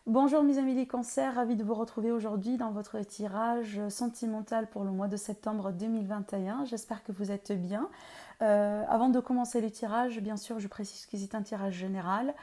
Bonjour mes amis les cancers, ravi de vous retrouver aujourd'hui dans votre tirage sentimental pour le mois de septembre 2021. J'espère que vous êtes bien. Avant de commencer le tirage, bien sûr, je précise que c'est un tirage général.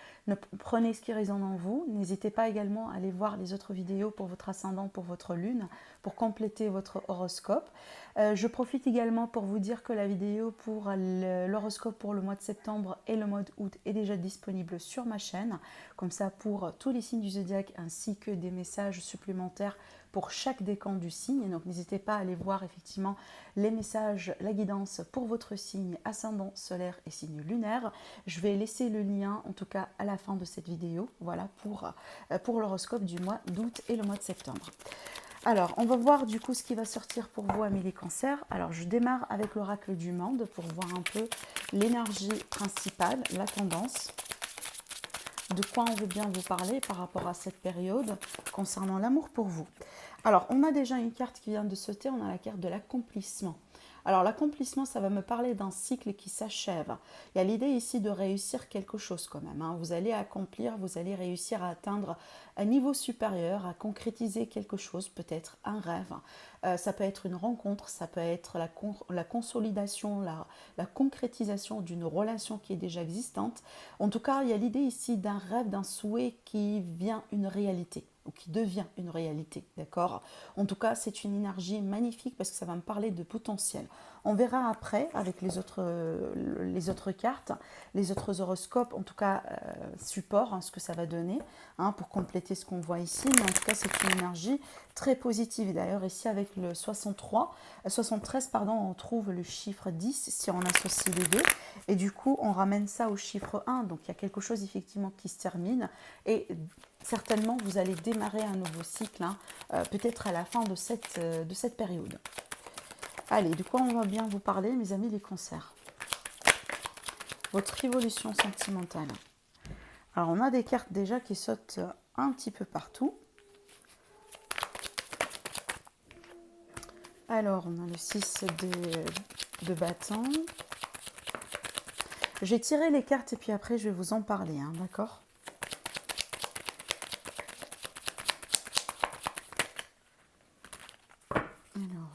Prenez ce qui résonne en vous. N'hésitez pas également à aller voir les autres vidéos pour votre ascendant, pour votre lune, pour compléter votre horoscope. Je profite également pour vous dire que la vidéo pour l'horoscope pour le mois de septembre et le mois d'août est déjà disponible sur ma chaîne. Comme ça, pour tous les signes du zodiaque ainsi que des messages supplémentaires pour chaque décan du signe. Donc n'hésitez pas à aller voir effectivement les messages, la guidance pour votre signe ascendant, solaire et signe lunaire. Je vais laisser le lien en tout cas à la fin de cette vidéo, voilà pour l'horoscope du mois d'août et le mois de septembre. Alors, on va voir du coup ce qui va sortir pour vous, amis les cancers. Alors, je démarre avec l'oracle du monde pour voir un peu l'énergie principale, la tendance. De quoi on veut bien vous parler par rapport à cette période concernant l'amour pour vous. Alors, on a déjà une carte qui vient de sauter, on a la carte de l'accomplissement. Alors, l'accomplissement, ça va me parler d'un cycle qui s'achève. Il y a l'idée ici de réussir quelque chose quand même, hein. Vous allez accomplir, vous allez réussir à atteindre un niveau supérieur, à concrétiser quelque chose, peut-être un rêve. Ça peut être une rencontre, ça peut être la consolidation, la concrétisation d'une relation qui est déjà existante. En tout cas, il y a l'idée ici d'un rêve, d'un souhait qui vient une réalité ou qui devient une réalité, d'accord? En tout cas, c'est une énergie magnifique parce que ça va me parler de potentiel. On verra après avec les autres cartes, les autres horoscopes, en tout cas support, hein, ce que ça va donner, hein, pour compléter ce qu'on voit ici. Mais en tout cas, c'est une énergie très positive. Et d'ailleurs, ici avec le 73, pardon, on trouve le chiffre 10 si on associe les deux. Et du coup, on ramène ça au chiffre 1. Donc, il y a quelque chose effectivement qui se termine. Et certainement, vous allez démarrer un nouveau cycle, hein, peut-être à la fin de cette période. Allez, de quoi on va bien vous parler, mes amis les cancers? Votre évolution sentimentale. Alors, on a des cartes déjà qui sautent un petit peu partout. Alors, on a le 6 de bâton. J'ai tiré les cartes et puis après, je vais vous en parler, hein, d'accord? Alors,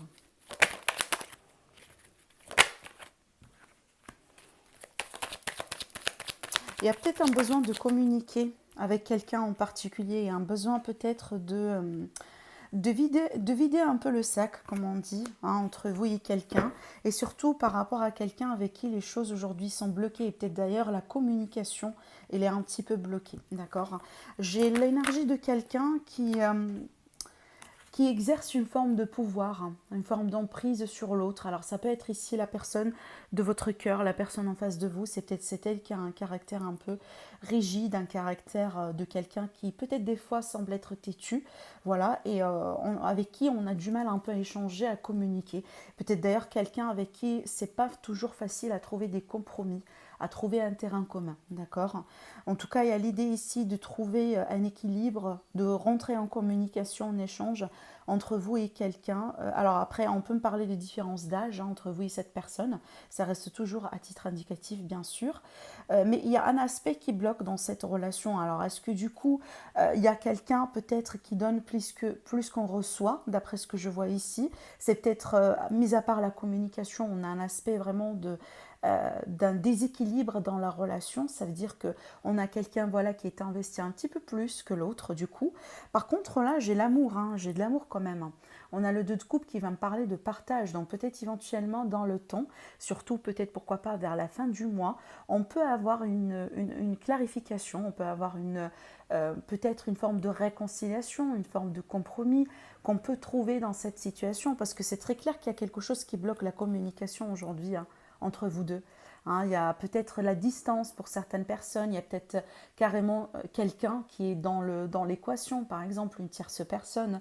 il y a peut-être un besoin de communiquer avec quelqu'un en particulier, un besoin peut-être de vider un peu le sac, comme on dit, hein, entre vous et quelqu'un, et surtout par rapport à quelqu'un avec qui les choses aujourd'hui sont bloquées, et peut-être d'ailleurs la communication, elle est un petit peu bloquée, d'accord? J'ai l'énergie de quelqu'un qui exerce une forme de pouvoir, hein, une forme d'emprise sur l'autre. Alors ça peut être ici la personne de votre cœur, la personne en face de vous, c'est elle qui a un caractère un peu rigide, un caractère de quelqu'un qui peut-être des fois semble être têtu, voilà, et avec qui on a du mal un peu à échanger, à communiquer. Peut-être d'ailleurs quelqu'un avec qui c'est pas toujours facile à trouver des compromis, à trouver un terrain commun, d'accord? En tout cas, il y a l'idée ici de trouver un équilibre, de rentrer en communication, en échange entre vous et quelqu'un. Alors après, on peut me parler de différences d'âge, hein, entre vous et cette personne. Ça reste toujours à titre indicatif, bien sûr. Mais il y a un aspect qui bloque dans cette relation. Alors est-ce que du coup, il y a quelqu'un peut-être qui donne plus qu'on reçoit, d'après ce que je vois ici? C'est peut-être, mis à part la communication, on a un aspect vraiment d'un déséquilibre dans la relation. Ça veut dire que on a quelqu'un, voilà, qui est investi un petit peu plus que l'autre du coup. Par contre là, j'ai l'amour, hein, j'ai de l'amour quand même, hein. On a le 2 de coupe qui va me parler de partage, donc peut-être éventuellement dans le temps, surtout peut-être pourquoi pas vers la fin du mois, on peut avoir une clarification, on peut avoir peut-être une forme de réconciliation, une forme de compromis qu'on peut trouver dans cette situation, parce que c'est très clair qu'il y a quelque chose qui bloque la communication aujourd'hui, hein, entre vous deux. Hein, il y a peut-être la distance pour certaines personnes, il y a peut-être carrément quelqu'un qui est dans l'équation, par exemple une tierce personne.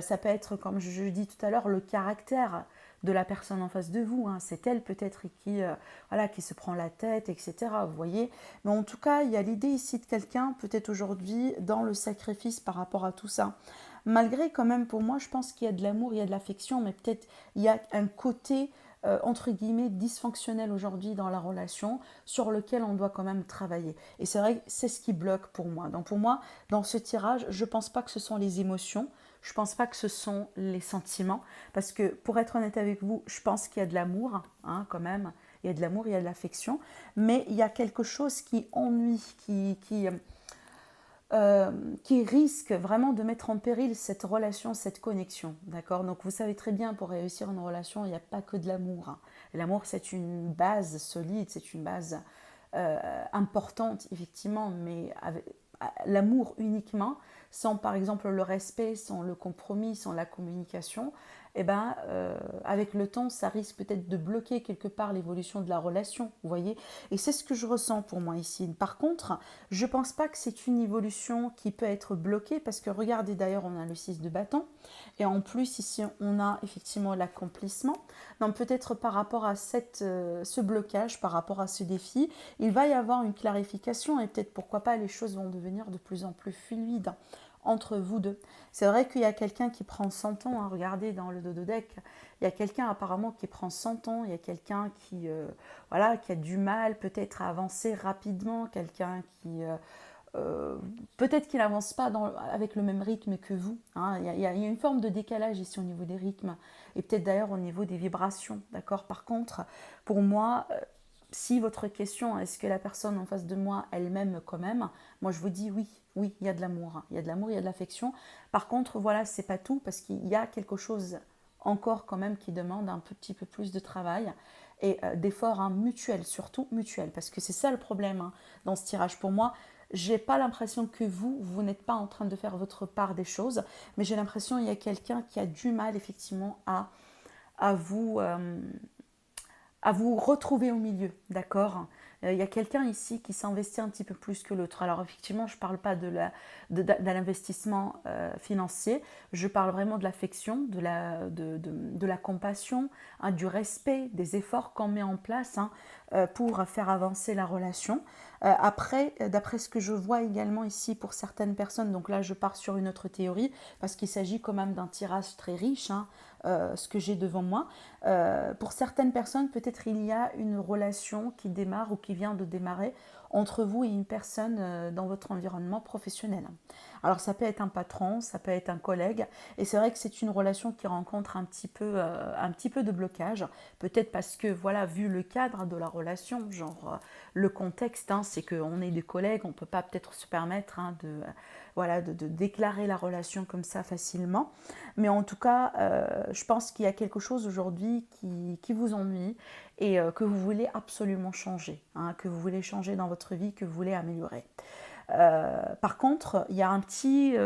Ça peut être, comme je dis tout à l'heure, le caractère de la personne en face de vous, hein. C'est elle peut-être voilà, qui se prend la tête, etc. Vous voyez. Mais en tout cas, il y a l'idée ici de quelqu'un, peut-être aujourd'hui, dans le sacrifice par rapport à tout ça. Malgré quand même, pour moi, je pense qu'il y a de l'amour, il y a de l'affection, mais peut-être il y a un côté entre guillemets, dysfonctionnel aujourd'hui dans la relation, sur lequel on doit quand même travailler. Et c'est vrai que c'est ce qui bloque pour moi. Donc pour moi, dans ce tirage, je ne pense pas que ce sont les émotions, je ne pense pas que ce sont les sentiments, parce que pour être honnête avec vous, je pense qu'il y a de l'amour, hein, quand même, il y a de l'amour, il y a de l'affection, mais il y a quelque chose qui ennuie, qui risque vraiment de mettre en péril cette relation, cette connexion. D'accord? Donc vous savez très bien, pour réussir une relation, il n'y a pas que de l'amour, hein. L'amour, c'est une base solide, c'est une base importante, effectivement, mais l'amour uniquement, sans par exemple le respect, sans le compromis, sans la communication, eh ben, avec le temps, ça risque peut-être de bloquer quelque part l'évolution de la relation, vous voyez. Et c'est ce que je ressens pour moi ici. Par contre, je ne pense pas que c'est une évolution qui peut être bloquée, parce que regardez, d'ailleurs, on a le 6 de bâton, et en plus ici, on a effectivement l'accomplissement. Donc peut-être par rapport à ce blocage, par rapport à ce défi, il va y avoir une clarification, et peut-être pourquoi pas les choses vont devenir de plus en plus fluides entre vous deux. C'est vrai qu'il y a quelqu'un qui prend 100 ans, hein, regardez dans le dodo deck, il y a quelqu'un apparemment qui prend 100 ans, il y a quelqu'un voilà, qui a du mal peut-être à avancer rapidement, quelqu'un qui peut-être qu'il n'avance pas avec le même rythme que vous, hein. Il y a une forme de décalage ici au niveau des rythmes, et peut-être d'ailleurs au niveau des vibrations, d'accord. Par contre, pour moi, si votre question, est-ce que la personne en face de moi, elle m'aime quand même, moi je vous dis oui, oui, il y a de l'amour, hein. Il y a de l'amour, il y a de l'affection. Par contre, voilà, c'est pas tout, parce qu'il y a quelque chose encore quand même qui demande un petit peu plus de travail et d'efforts, hein, mutuels, surtout mutuels, parce que c'est ça le problème, hein, dans ce tirage. Pour moi, j'ai pas l'impression que vous n'êtes pas en train de faire votre part des choses, mais j'ai l'impression qu'il y a quelqu'un qui a du mal effectivement à vous, à vous retrouver au milieu, d'accord. Il y a quelqu'un ici qui s'investit un petit peu plus que l'autre. Alors effectivement, je ne parle pas de l'investissement financier, je parle vraiment de l'affection, de la compassion, hein, du respect, des efforts qu'on met en place, hein, pour faire avancer la relation. Après, d'après ce que je vois également ici pour certaines personnes, donc là je pars sur une autre théorie, parce qu'il s'agit quand même d'un tirage très riche, hein, ce que j'ai devant moi. Pour certaines personnes, peut-être il y a une relation qui démarre ou qui vient de démarrer entre vous et une personne dans votre environnement professionnel. Alors ça peut être un patron, ça peut être un collègue, et c'est vrai que c'est une relation qui rencontre un petit peu de blocage, peut-être parce que voilà, vu le cadre de la relation, genre le contexte, hein, c'est qu'on est des collègues, on ne peut pas peut-être se permettre, hein, voilà, de déclarer la relation comme ça facilement. Mais en tout cas, je pense qu'il y a quelque chose aujourd'hui qui vous ennuie, et que vous voulez absolument changer, hein, que vous voulez changer dans votre vie, que vous voulez améliorer. Par contre, il y a un petit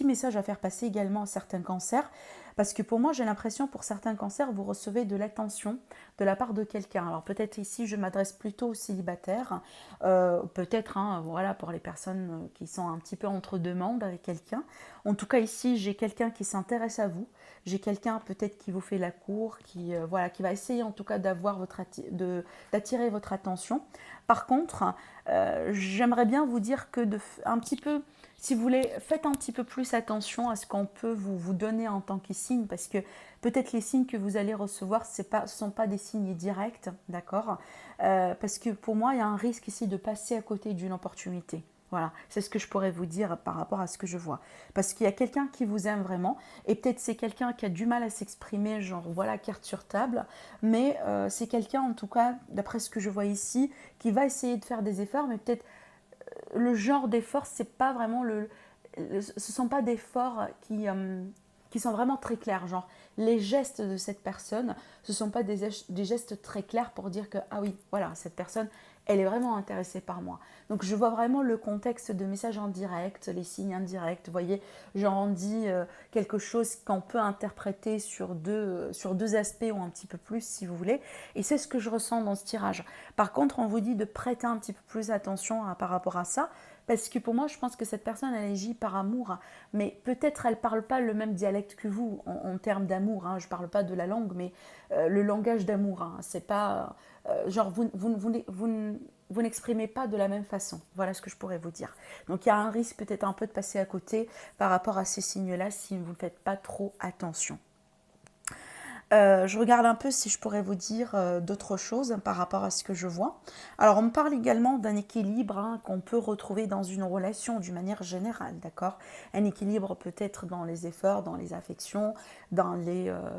message à faire passer également à certains cancers, parce que pour moi, j'ai l'impression, pour certains cancers, vous recevez de l'attention de la part de quelqu'un. Alors peut-être ici, je m'adresse plutôt aux célibataires, peut-être, hein, voilà, pour les personnes qui sont un petit peu entre deux mondes avec quelqu'un. En tout cas, ici, j'ai quelqu'un qui s'intéresse à vous, j'ai quelqu'un peut-être qui vous fait la cour, voilà, qui va essayer en tout cas d'attirer votre attention. Par contre, j'aimerais bien vous dire que un petit peu, si vous voulez, faites un petit peu plus attention à ce qu'on peut vous donner en tant que signe, parce que peut-être les signes que vous allez recevoir, ce ne sont pas des signes directs, d'accord. Parce que pour moi, il y a un risque ici de passer à côté d'une opportunité. Voilà, c'est ce que je pourrais vous dire par rapport à ce que je vois. Parce qu'il y a quelqu'un qui vous aime vraiment, et peut-être c'est quelqu'un qui a du mal à s'exprimer, genre voilà, carte sur table, mais c'est quelqu'un en tout cas, d'après ce que je vois ici, qui va essayer de faire des efforts, mais peut-être le genre d'effort, c'est pas vraiment ce sont pas des efforts qui sont vraiment très clairs. Genre, les gestes de cette personne, ce sont pas des gestes très clairs pour dire que, ah oui, voilà, cette personne, elle est vraiment intéressée par moi. Donc, je vois vraiment le contexte de messages indirects, les signes indirects. Vous voyez, j'en dis quelque chose qu'on peut interpréter sur deux aspects ou un petit peu plus, si vous voulez. Et c'est ce que je ressens dans ce tirage. Par contre, on vous dit de prêter un petit peu plus attention par rapport à ça, parce que pour moi, je pense que cette personne, elle agit par amour, mais peut-être elle ne parle pas le même dialecte que vous en termes d'amour, hein. Je ne parle pas de la langue, mais le langage d'amour, hein. C'est pas genre vous n'exprimez pas de la même façon. Voilà ce que je pourrais vous dire. Donc il y a un risque peut-être un peu de passer à côté par rapport à ces signes-là si vous ne faites pas trop attention. Je regarde un peu si je pourrais vous dire d'autres choses par rapport à ce que je vois. Alors, on me parle également d'un équilibre qu'on peut retrouver dans une relation d'une manière générale, d'accord? Un équilibre peut-être dans les efforts, dans les affections, dans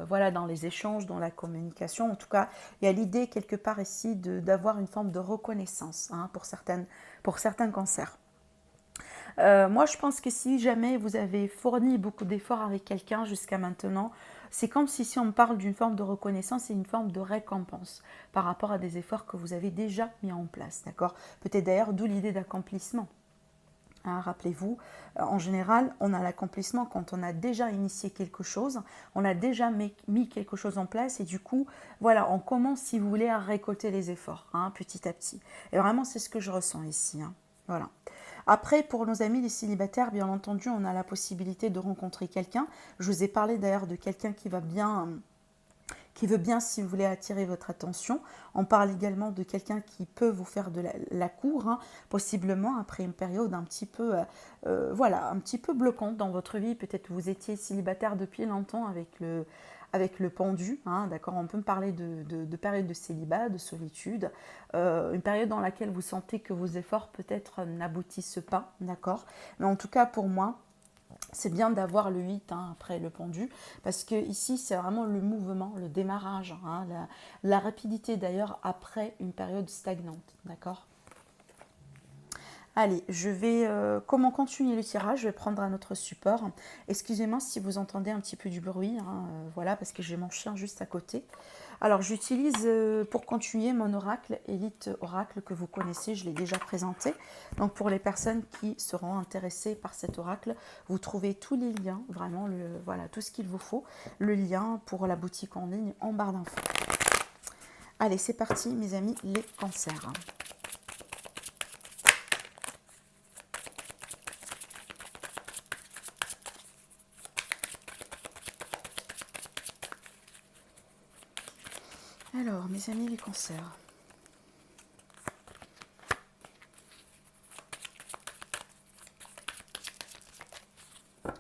voilà, dans les échanges, dans la communication. En tout cas, il y a l'idée quelque part ici d'avoir une forme de reconnaissance pour certains cancers. Moi, je pense que si jamais vous avez fourni beaucoup d'efforts avec quelqu'un jusqu'à maintenant, c'est comme si on parle d'une forme de reconnaissance et une forme de récompense par rapport à des efforts que vous avez déjà mis en place, d'accord? Peut-être d'ailleurs d'où l'idée d'accomplissement. Hein, rappelez-vous, en général, on a l'accomplissement quand on a déjà initié quelque chose, on a déjà mis quelque chose en place et du coup, voilà, on commence, si vous voulez, à récolter les efforts, hein, petit à petit. Et vraiment, c'est ce que je ressens ici. Hein. Voilà. Après, pour nos amis les célibataires, bien entendu, on a la possibilité de rencontrer quelqu'un. Je vous ai parlé d'ailleurs de quelqu'un qui veut bien, si vous voulez, attirer votre attention. On parle également de quelqu'un qui peut vous faire de la cour, hein, possiblement après une période un petit peu, voilà, un petit peu bloquante dans votre vie. Peut-être vous étiez célibataire depuis longtemps avec le pendu, hein, d'accord. On peut me parler de période de célibat, de solitude, une période dans laquelle vous sentez que vos efforts peut-être n'aboutissent pas, d'accord. Mais en tout cas, pour moi, c'est bien d'avoir le 8 hein, après le pendu, parce que ici c'est vraiment le mouvement, le démarrage, hein, la rapidité d'ailleurs après une période stagnante, d'accord. Allez, je vais, comment continuer le tirage, je vais prendre un autre support. Excusez-moi si vous entendez un petit peu du bruit, hein, voilà, parce que j'ai mon chien juste à côté. Alors, j'utilise pour continuer mon oracle, Elite Oracle, que vous connaissez, je l'ai déjà présenté. Donc, pour les personnes qui seront intéressées par cet oracle, vous trouvez tous les liens, vraiment, voilà, tout ce qu'il vous faut. Le lien pour la boutique en ligne en barre d'infos. Allez, c'est parti, mes amis, les cancers. Alors, mes amis, les cancers.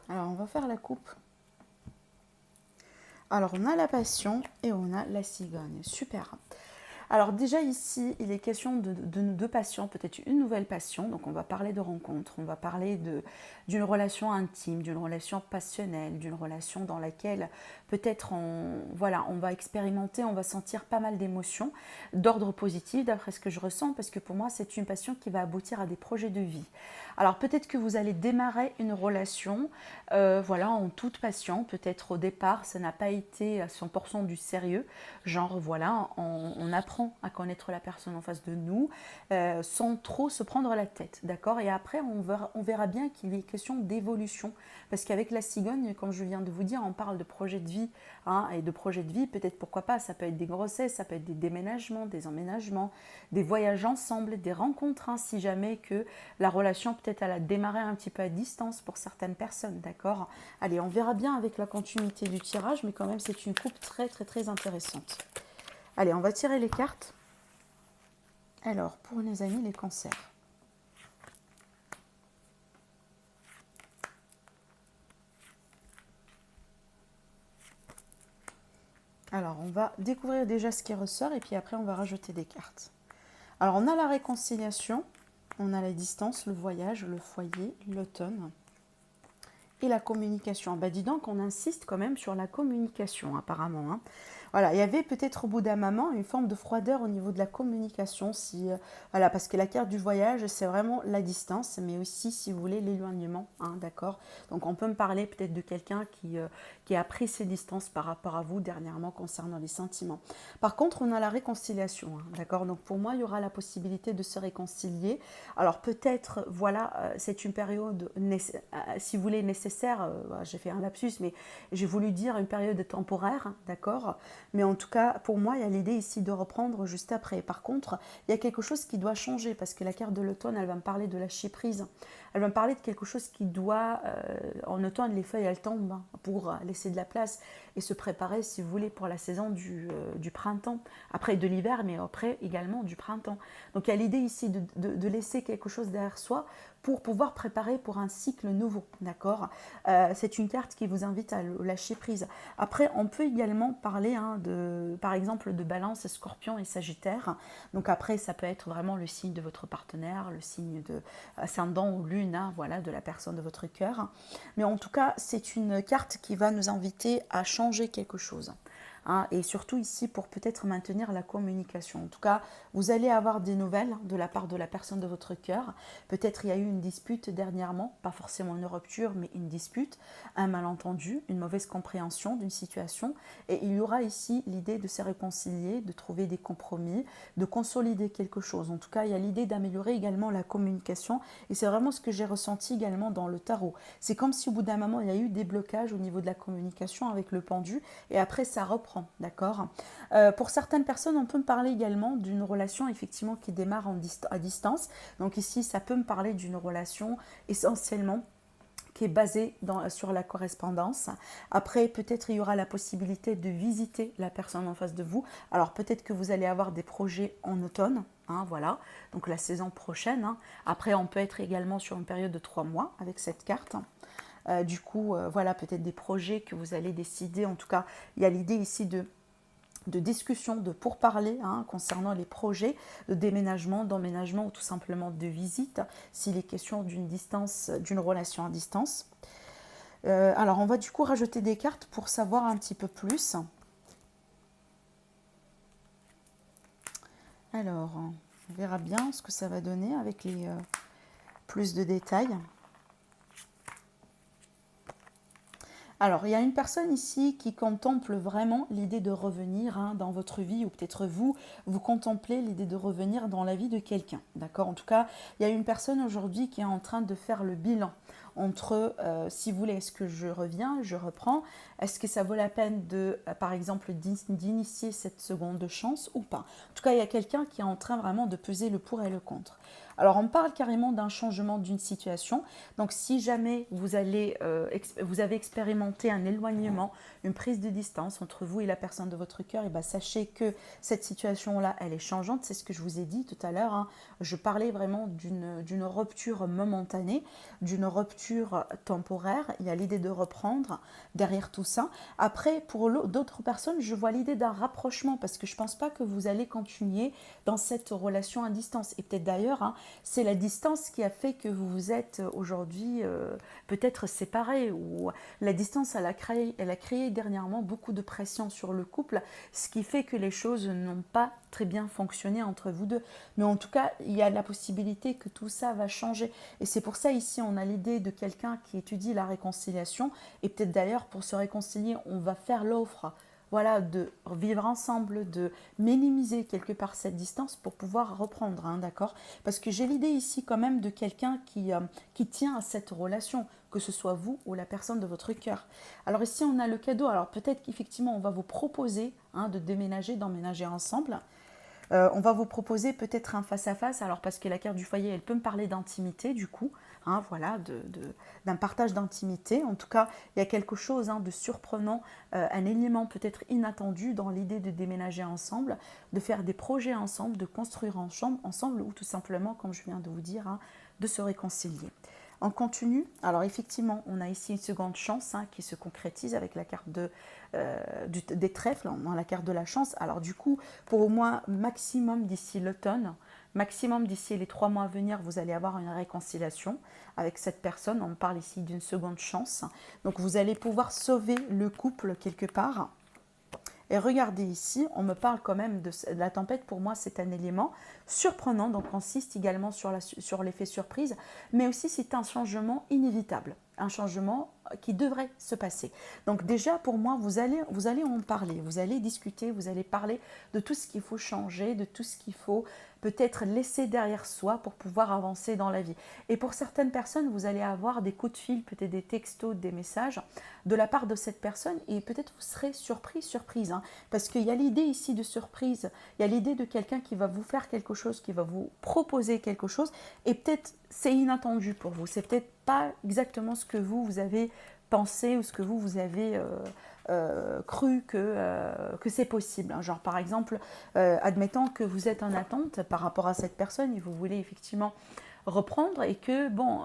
Alors, on va faire la coupe. Alors, on a la passion et on a la cigogne. Super. Alors déjà ici, il est question de nos deux passions, peut-être une nouvelle passion. Donc on va parler de rencontre, on va parler d'une relation intime, d'une relation passionnelle, d'une relation dans laquelle peut-être voilà, on va expérimenter, on va sentir pas mal d'émotions d'ordre positif d'après ce que je ressens, parce que pour moi c'est une passion qui va aboutir à des projets de vie. Alors peut-être que vous allez démarrer une relation, voilà, en toute passion. Peut-être au départ, ça n'a pas été à 100% du sérieux. Genre voilà, on apprend à connaître la personne en face de nous sans trop se prendre la tête, d'accord. Et après, on verra bien qu'il est question d'évolution. Parce qu'avec la cigogne, comme je viens de vous dire, on parle de projet de vie. Hein, et de projet de vie, peut-être pourquoi pas, ça peut être des grossesses, ça peut être des déménagements, des emménagements, des voyages ensemble, des rencontres, hein, si jamais que la relation peut-être elle a démarré un petit peu à distance pour certaines personnes, d'accord. Allez, on verra bien avec la continuité du tirage, mais quand même c'est une coupe très très très intéressante. Allez, on va tirer les cartes. Alors, pour les amis, les cancers. Alors, on va découvrir déjà ce qui ressort et puis après, on va rajouter des cartes. Alors, on a la réconciliation, on a la distance, le voyage, le foyer, l'automne et la communication. Bah, dis donc, on insiste quand même sur la communication, apparemment. Hein. Voilà, il y avait peut-être au bout d'un moment une forme de froideur au niveau de la communication, voilà, parce que la carte du voyage, c'est vraiment la distance, mais aussi, si vous voulez, l'éloignement, hein, d'accord. Donc, on peut me parler peut-être de quelqu'un qui a pris ses distances par rapport à vous dernièrement concernant les sentiments. Par contre, on a la réconciliation, hein, d'accord. Donc, pour moi, il y aura la possibilité de se réconcilier. Alors, peut-être, voilà, c'est une période, si vous voulez, nécessaire. J'ai fait un lapsus, mais j'ai voulu dire une période temporaire, d'accord. Mais en tout cas, pour moi, il y a l'idée ici de reprendre juste après. Par contre, il y a quelque chose qui doit changer parce que la carte de l'automne, elle va me parler de lâcher prise. Elle va me parler de quelque chose qui doit, en automne, les feuilles, elles tombent hein, pour laisser de la place et se préparer, si vous voulez, pour la saison du printemps. Après de l'hiver, mais après également du printemps. Donc il y a l'idée ici de laisser quelque chose derrière soi pour pouvoir préparer pour un cycle nouveau, d'accord. C'est une carte qui vous invite à lâcher prise. Après, on peut également parler, hein, par exemple, de Balance, Scorpion et Sagittaire. Donc après, ça peut être vraiment le signe de votre partenaire, le signe de ascendant ou lune, hein, voilà, de la personne de votre cœur. Mais en tout cas, c'est une carte qui va nous inviter à changer quelque chose. Hein, et surtout ici pour peut-être maintenir la communication. En tout cas, vous allez avoir des nouvelles de la part de la personne de votre cœur. Peut-être il y a eu une dispute dernièrement, pas forcément une rupture, mais une dispute, un malentendu, une mauvaise compréhension d'une situation. Et il y aura ici l'idée de se réconcilier, de trouver des compromis, de consolider quelque chose. En tout cas, il y a l'idée d'améliorer également la communication. Et c'est vraiment ce que j'ai ressenti également dans le tarot. C'est comme si au bout d'un moment, il y a eu des blocages au niveau de la communication avec le pendu. Et après, ça reprend. D'accord. Pour certaines personnes, on peut me parler également d'une relation effectivement qui démarre à distance. Donc ici, ça peut me parler d'une relation essentiellement qui est basée sur la correspondance. Après, peut-être il y aura la possibilité de visiter la personne en face de vous. Alors peut-être que vous allez avoir des projets en automne. Hein, voilà, donc la saison prochaine. Hein. Après, on peut être également sur une période de 3 mois avec cette carte. Du coup, voilà, peut-être des projets que vous allez décider. En tout cas, il y a l'idée ici de discussion, de pourparler hein, concernant les projets de déménagement, d'emménagement ou tout simplement de visite, s'il est question d'une distance, d'une relation à distance. Alors, on va du coup rajouter des cartes pour savoir un petit peu plus. Alors, on verra bien ce que ça va donner avec les plus de détails. Alors, il y a une personne ici qui contemple vraiment l'idée de revenir hein, dans votre vie, ou peut-être vous contemplez l'idée de revenir dans la vie de quelqu'un. D'accord. En tout cas, il y a une personne aujourd'hui qui est en train de faire le bilan entre, si vous voulez, est-ce que je reviens, je reprends, est-ce que ça vaut la peine de, par exemple, d'initier cette seconde chance ou pas. En tout cas, il y a quelqu'un qui est en train vraiment de peser le pour et le contre. Alors, on parle carrément d'un changement d'une situation. Donc, si jamais vous avez expérimenté un éloignement, une prise de distance entre vous et la personne de votre cœur, et bien, sachez que cette situation-là, elle est changeante. C'est ce que je vous ai dit tout à l'heure. Hein. Je parlais vraiment d'une rupture momentanée, d'une rupture temporaire. Il y a l'idée de reprendre derrière tout ça. Après, pour d'autres personnes, je vois l'idée d'un rapprochement parce que je ne pense pas que vous allez continuer dans cette relation à distance. Et peut-être d'ailleurs, hein, c'est la distance qui a fait que vous vous êtes aujourd'hui peut-être séparés, ou la distance elle a créé dernièrement beaucoup de pression sur le couple, ce qui fait que les choses n'ont pas très bien fonctionné entre vous deux. Mais en tout cas, il y a la possibilité que tout ça va changer. Et c'est pour ça ici, on a l'idée de quelqu'un qui étudie la réconciliation. Et peut-être d'ailleurs, pour se réconcilier, on va faire l'offre voilà, de vivre ensemble, de minimiser quelque part cette distance pour pouvoir reprendre, hein, d'accord. Parce que j'ai l'idée ici quand même de quelqu'un qui tient à cette relation, que ce soit vous ou la personne de votre cœur. Alors ici, on a le cadeau. Alors peut-être qu'effectivement, on va vous proposer hein, de déménager, d'emménager ensemble. On va vous proposer peut-être un face-à-face, alors parce que la carte du foyer, elle peut me parler d'intimité du coup, hein, voilà, d'un partage d'intimité. En tout cas, il y a quelque chose hein, de surprenant, un élément peut-être inattendu dans l'idée de déménager ensemble, de faire des projets ensemble, de construire ensemble ou tout simplement, comme je viens de vous dire, hein, de se réconcilier. On continue. Alors effectivement, on a ici une seconde chance hein, qui se concrétise avec la carte des trèfles, dans la carte de la chance. Alors du coup, pour au moins maximum d'ici l'automne, maximum d'ici les 3 mois à venir, vous allez avoir une réconciliation avec cette personne. On parle ici d'une seconde chance. Donc vous allez pouvoir sauver le couple quelque part. Et regardez ici, on me parle quand même de la tempête. Pour moi, c'est un élément surprenant. Donc, on insiste également sur l'effet surprise. Mais aussi, c'est un changement inévitable. Un changement qui devrait se passer. Donc déjà, pour moi, vous allez en parler. Vous allez discuter, vous allez parler de tout ce qu'il faut changer, de tout ce qu'il faut peut-être laisser derrière soi pour pouvoir avancer dans la vie. Et pour certaines personnes, vous allez avoir des coups de fil, peut-être des textos, des messages de la part de cette personne et peut-être vous serez surpris, surprise. Hein, parce qu'il y a l'idée ici de surprise, il y a l'idée de quelqu'un qui va vous faire quelque chose, qui va vous proposer quelque chose et peut-être c'est inattendu pour vous. C'est peut-être pas exactement ce que vous avez pensé ou ce que vous avez cru que c'est possible. Hein. Genre par exemple, admettons que vous êtes en attente par rapport à cette personne et vous voulez effectivement reprendre et que bon,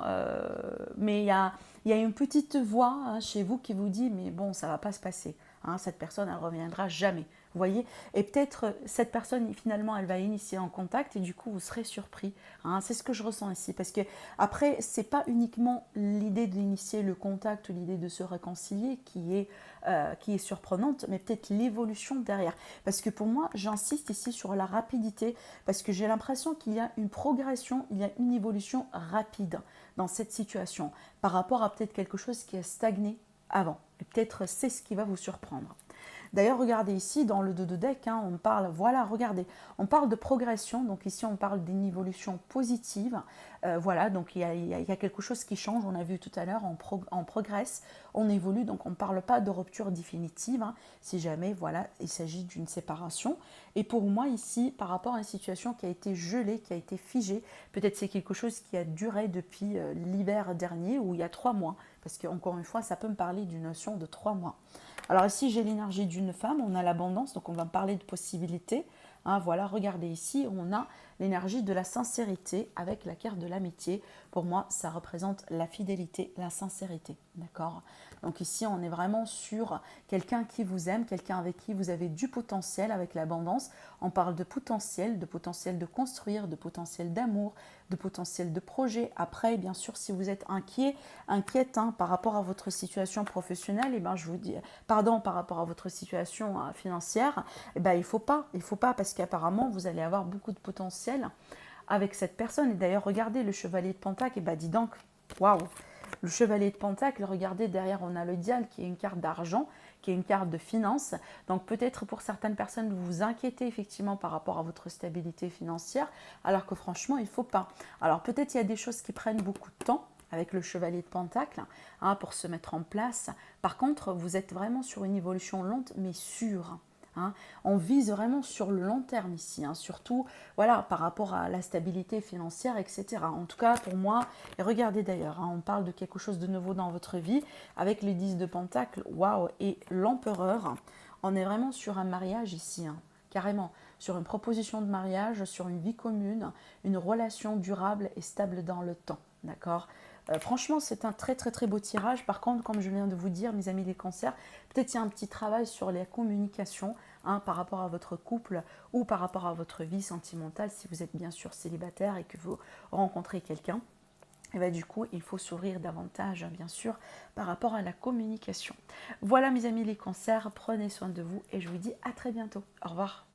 mais il y a une petite voix hein, chez vous qui vous dit mais bon ça va pas se passer. Hein, cette personne elle reviendra jamais. Vous voyez, et peut-être cette personne finalement elle va initier un contact et du coup vous serez surpris. Hein, c'est ce que je ressens ici parce que après c'est pas uniquement l'idée d'initier le contact ou l'idée de se réconcilier qui est surprenante, mais peut-être l'évolution derrière. Parce que pour moi j'insiste ici sur la rapidité parce que j'ai l'impression qu'il y a une progression, il y a une évolution rapide dans cette situation par rapport à peut-être quelque chose qui a stagné avant. Et peut-être c'est ce qui va vous surprendre. D'ailleurs, regardez ici, dans le dos de deck, hein, on parle, voilà, regardez, on parle de progression, donc ici on parle d'une évolution positive, voilà, donc il y a quelque chose qui change, on a vu tout à l'heure, on progresse, on évolue, donc on ne parle pas de rupture définitive, hein, si jamais, voilà, il s'agit d'une séparation. Et pour moi ici, par rapport à une situation qui a été gelée, qui a été figée, peut-être c'est quelque chose qui a duré depuis l'hiver dernier ou il y a 3 mois, parce qu'encore une fois, ça peut me parler d'une notion de 3 mois. Alors ici, j'ai l'énergie d'une femme, on a l'abondance, donc on va parler de possibilités. Hein, voilà, regardez ici, on a l'énergie de la sincérité avec la carte de l'amitié. Pour moi, ça représente la fidélité, la sincérité, d'accord? Donc ici, on est vraiment sur quelqu'un qui vous aime, quelqu'un avec qui vous avez du potentiel avec l'abondance. On parle de potentiel de construire, de potentiel d'amour, de potentiel de projet. Après, bien sûr, si vous êtes inquiète hein, par rapport à votre situation professionnelle, et ben je vous dis, pardon, par rapport à votre situation financière, et ben il faut pas parce qu'apparemment vous allez avoir beaucoup de potentiel avec cette personne. Et d'ailleurs, regardez le chevalier de Pentacle, et ben dis donc, waouh, le chevalier de Pentacle, regardez derrière, on a le diable qui est une carte d'argent, qui est une carte de finance. Donc peut-être pour certaines personnes, vous vous inquiétez effectivement par rapport à votre stabilité financière, alors que franchement, il ne faut pas. Alors peut-être il y a des choses qui prennent beaucoup de temps avec le chevalier de Pentacle hein, pour se mettre en place. Par contre, vous êtes vraiment sur une évolution lente mais sûre. Hein. On vise vraiment sur le long terme ici, hein, surtout voilà, par rapport à la stabilité financière, etc. En tout cas, pour moi, et regardez d'ailleurs, hein, on parle de quelque chose de nouveau dans votre vie, avec les 10 de Pentacle, waouh, et l'empereur, on est vraiment sur un mariage ici, hein, carrément, sur une proposition de mariage, sur une vie commune, une relation durable et stable dans le temps, d'accord? Franchement, c'est un très très très beau tirage. Par contre, comme je viens de vous dire, mes amis les cancers, peut-être il y a un petit travail sur la communication hein, par rapport à votre couple ou par rapport à votre vie sentimentale, si vous êtes bien sûr célibataire et que vous rencontrez quelqu'un. Et bien, du coup, il faut s'ouvrir davantage, bien sûr, par rapport à la communication. Voilà, mes amis les cancers, prenez soin de vous et je vous dis à très bientôt. Au revoir.